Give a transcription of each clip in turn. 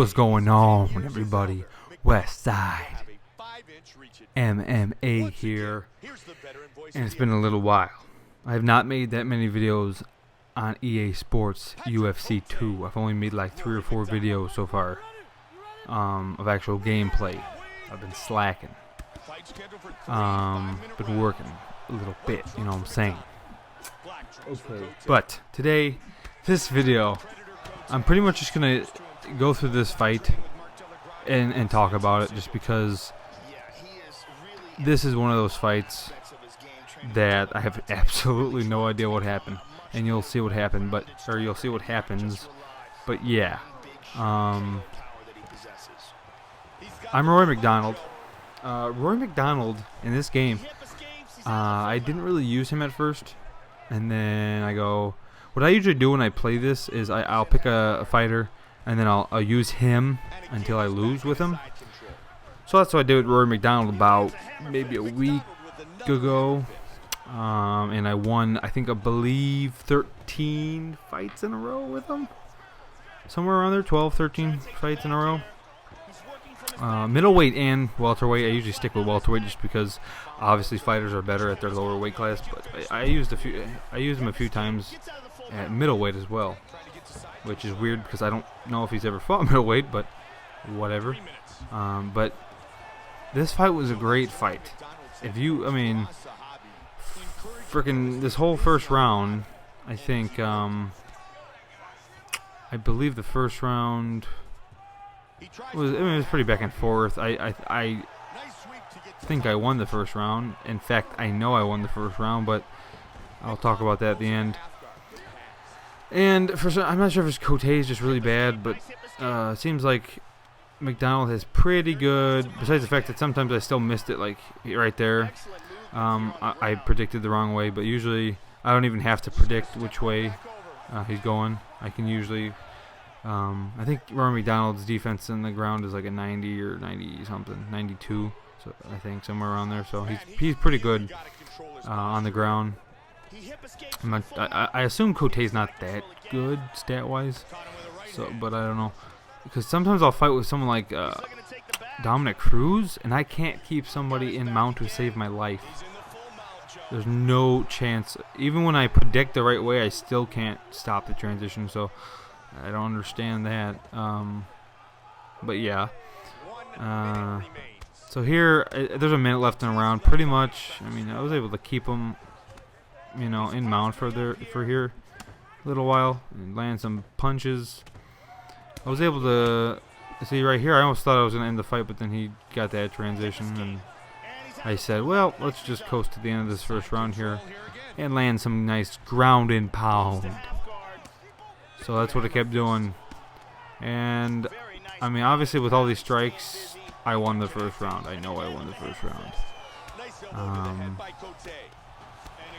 What's going on, everybody? West Side MMA here, and it's been a little while. I have not made that many videos on EA Sports UFC 2. I've only made like 3 or 4 videos so far of actual gameplay. I've been slacking. Been working a little bit, you know what I'm saying? Okay. But today, this video, I'm pretty much just gonna go through this fight and talk about it, just because this is one of those fights that I have absolutely no idea what happened, and you'll see what happened, you'll see what happens. But yeah, I'm Roy MacDonald. Roy MacDonald in this game, I didn't really use him at first, and then I go, what I usually do when I play this is I'll pick a fighter, and then I'll use him until I lose with him. So that's what I did with Roy MacDonald about maybe a week ago, and I won, I believe 13 fights in a row with him, somewhere around there, 12, 13 fights in a row. Middleweight and welterweight. I usually stick with welterweight just because obviously fighters are better at their lower weight class, but I used him a few times at middleweight as well, which is weird because I don't know if he's ever fought middleweight, but whatever. But this fight was a great fight. Freaking this whole first round, I believe the first round was, it was pretty back and forth. I think I won the first round. In fact, I know I won the first round, but I'll talk about that at the end. And I'm not sure if his Cote is just really bad, but it seems like MacDonald has pretty good, besides the fact that sometimes I still missed it, like right there. I predicted the wrong way, but usually I don't even have to predict which way he's going. I can usually, I think Roy MacDonald's defense in the ground is like a 90 or 90 something, 92, so I think somewhere around there. So he's pretty good on the ground. I assume Cote's not that good stat-wise, but I don't know, because sometimes I'll fight with someone like Dominic Cruz, and I can't keep somebody in mount to save my life. There's no chance. Even when I predict the right way, I still can't stop the transition, so I don't understand that. But yeah. So here, there's a minute left in the round. Pretty much, I was able to keep him, in mount for here a little while and land some punches. I was able to see right here. I almost thought I was going to end the fight, but then he got that transition, and I said, well, let's just coast to the end of this first round here and land some nice ground and pound. So that's what I kept doing. And obviously with all these strikes, I won the first round. I know I won the first round.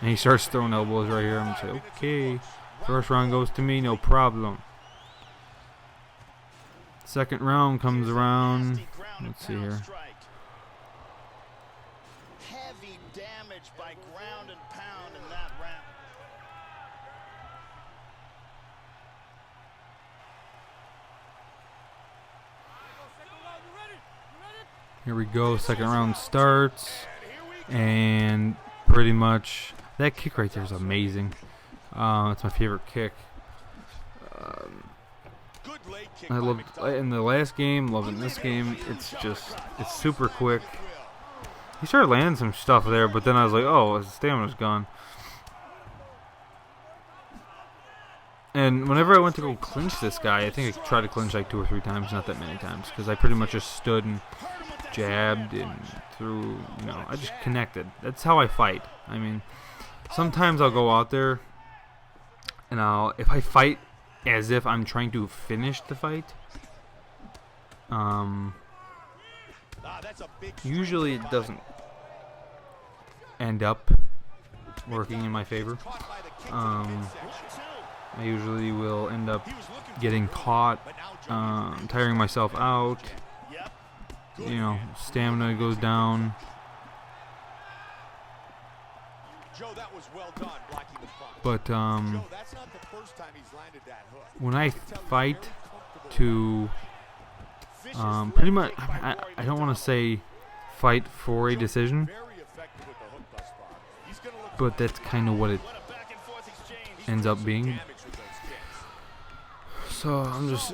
And he starts throwing elbows right here. I'm going to say, okay, first round goes to me, no problem. Second round comes around. Let's see here. Heavy damage by ground and pound in that round. Here we go. Second round starts, and pretty much that kick right there is amazing. It's my favorite kick. I loved in the last game, loving this game. It's super quick. He started landing some stuff there, but then I was like, oh, his stamina's gone. And whenever I went to go clinch this guy, I think I tried to clinch like 2 or 3 times, not that many times, because I pretty much just stood and jabbed and threw, I just connected. That's how I fight. Sometimes I'll go out there and if I fight as if I'm trying to finish the fight, usually it doesn't end up working in my favor. I usually will end up getting caught, tiring myself out, stamina goes down. But when I fight to Pretty much, I don't want to say fight for a decision, but that's kind of what it ends up being. So I'm just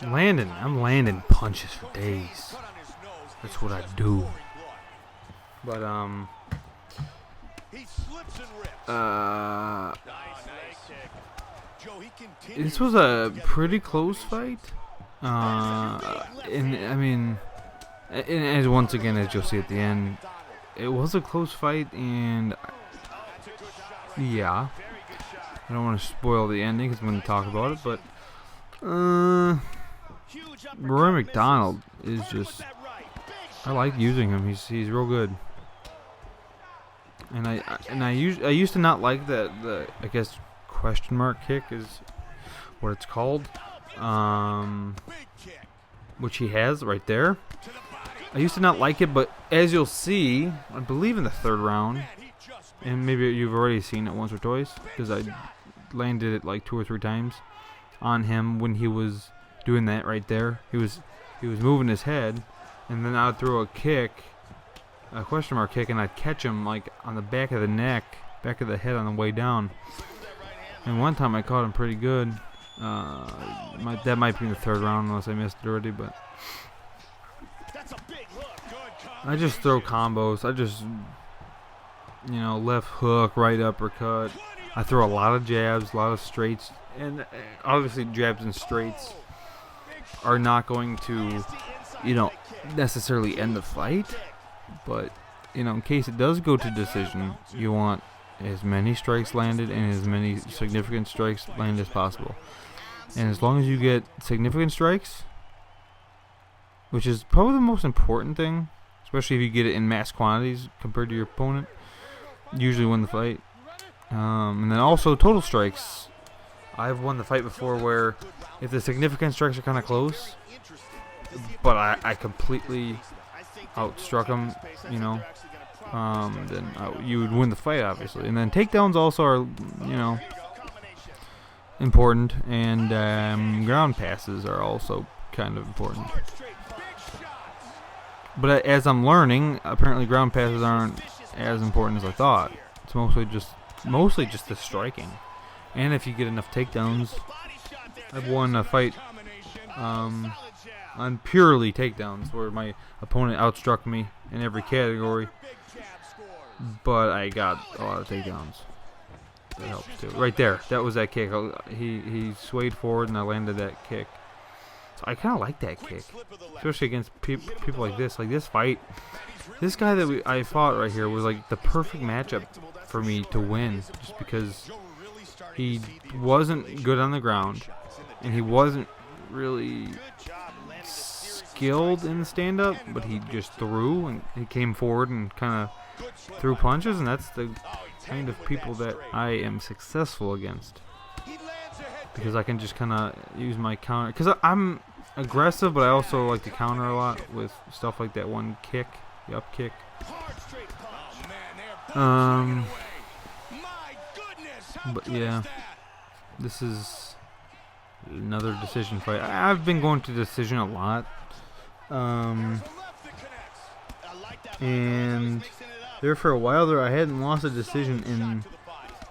I'm landing punches for days. That's what I do. But this was a pretty close fight. And I mean, and as once again, as you'll see at the end, it was a close fight, and yeah, I don't want to spoil the ending because I'm going to talk about it, but Roy MacDonald is just, I like using him. He's real good, and I used to not like the I guess question mark kick is what it's called, which he has right there. I used to not like it, but as you'll see, I believe in the third round, and maybe you've already seen it once or twice, because I landed it like 2 or 3 times on him when he was doing that right there. He was moving his head, and then I'd throw a kick, a question mark kick, and I'd catch him like on the back of the neck, back of the head on the way down. And one time I caught him pretty good. That might be in the third round unless I missed it already, but I just throw combos. I just, left hook, right uppercut. I throw a lot of jabs, a lot of straights, and obviously jabs and straights are not going to, necessarily end the fight, but in case it does go to decision, you want as many strikes landed and as many significant strikes landed as possible. And as long as you get significant strikes, which is probably the most important thing, especially if you get it in mass quantities compared to your opponent, you usually win the fight. And then also total strikes. I've won the fight before where if the significant strikes are kind of close, but I completely outstruck them, then you would win the fight, obviously. And then takedowns also are, important, and ground passes are also kind of important. But as I'm learning, apparently ground passes aren't as important as I thought. It's mostly just the striking, and if you get enough takedowns. I've won a fight on purely takedowns where my opponent outstruck me in every category, but I got a lot of takedowns. That helps too. Right there, that was that kick. He swayed forward and I landed that kick. So I kind of like that kick, especially against people like this. Like this fight, this guy that I fought right here was like the perfect matchup for me to win, just because he wasn't good on the ground and he wasn't really skilled in the stand-up, but he just threw and he came forward and kind of threw punches, and that's the kind of people that I am successful against, because I can just kind of use my counter, because I'm aggressive, but I also like to counter a lot with stuff like that one kick, the up kick. But yeah, this is another decision fight. I've been going to decision a lot, and there for a while there I hadn't lost a decision in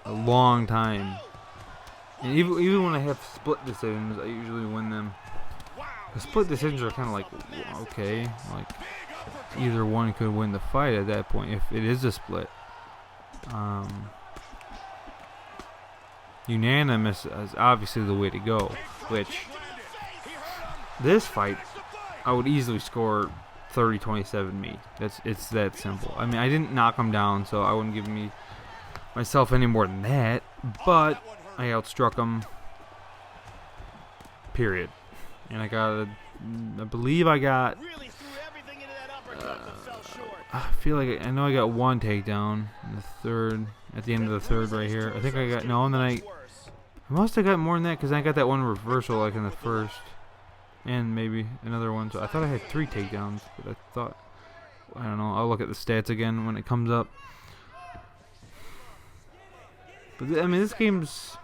a long time. And even when I have split decisions, I usually win them. The split decisions are kind of like, okay, like either one could win the fight at that point if it is a split. Unanimous is obviously the way to go, which this fight I would easily score 30-27 me. It's that simple. I mean, I didn't knock him down, so I wouldn't give myself any more than that, but I outstruck him, period. And I believe I got I feel like I know I got one takedown in the third, at the end of the third right here. I think I got, no, and then I must have got more than that, because I got that one reversal like in the first, and maybe another one. So I thought I had 3 takedowns, but I don't know, I'll look at the stats again when it comes up. But I mean, this game's,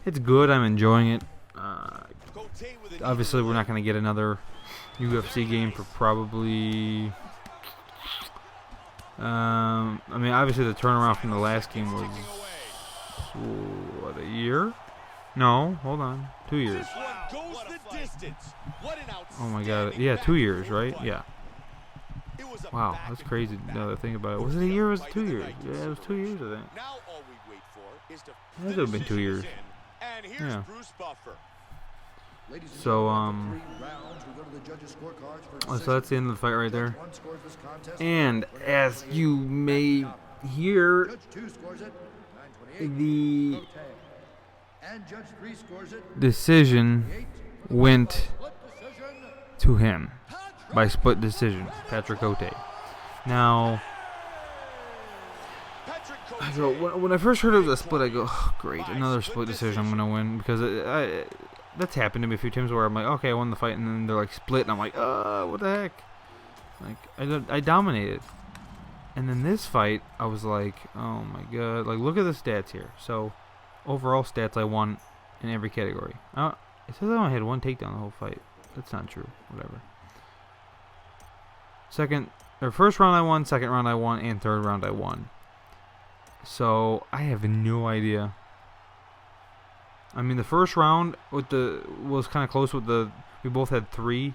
it's good, I'm enjoying it. Obviously, we're not going to get another UFC game for probably. I mean, obviously the turnaround from the last game was what, a year? No, hold on, 2 years. Oh my God, yeah, 2 years, right? Yeah. Wow, that's crazy. Now that I think about it, was it a year? Or was it 2 years? Yeah, it was 2 years, I think. It would have been 2 years. Yeah. So so that's the end of the fight right there. And as you may hear, the decision went to him by split decision, Patrick Cote. Now, so when I first heard it was a split, I go, oh, great, another split decision I'm going to win. Because that's happened to me a few times where I'm like, okay, I won the fight, and then they're like split, and I'm like, what the heck? Like, I dominated. And then this fight, I was like, oh my God, like, look at the stats here. So, overall stats, I won in every category. It says I only had one takedown the whole fight. That's not true. Whatever. First round I won, second round I won, and third round I won. So I have no idea. I mean, the first round was kind of close with we both had 3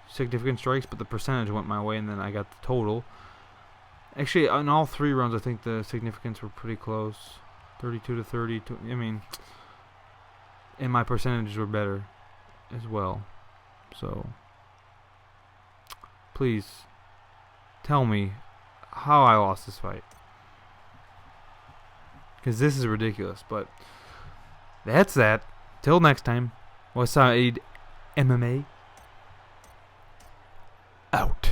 significant strikes, but the percentage went my way, and then I got the total. Actually, in all 3 rounds, I think the significance were pretty close, 32 to 32. I mean, and my percentages were better as well. So, please tell me how I lost this fight, because this is ridiculous. But that's that. Till next time, Westside MMA out.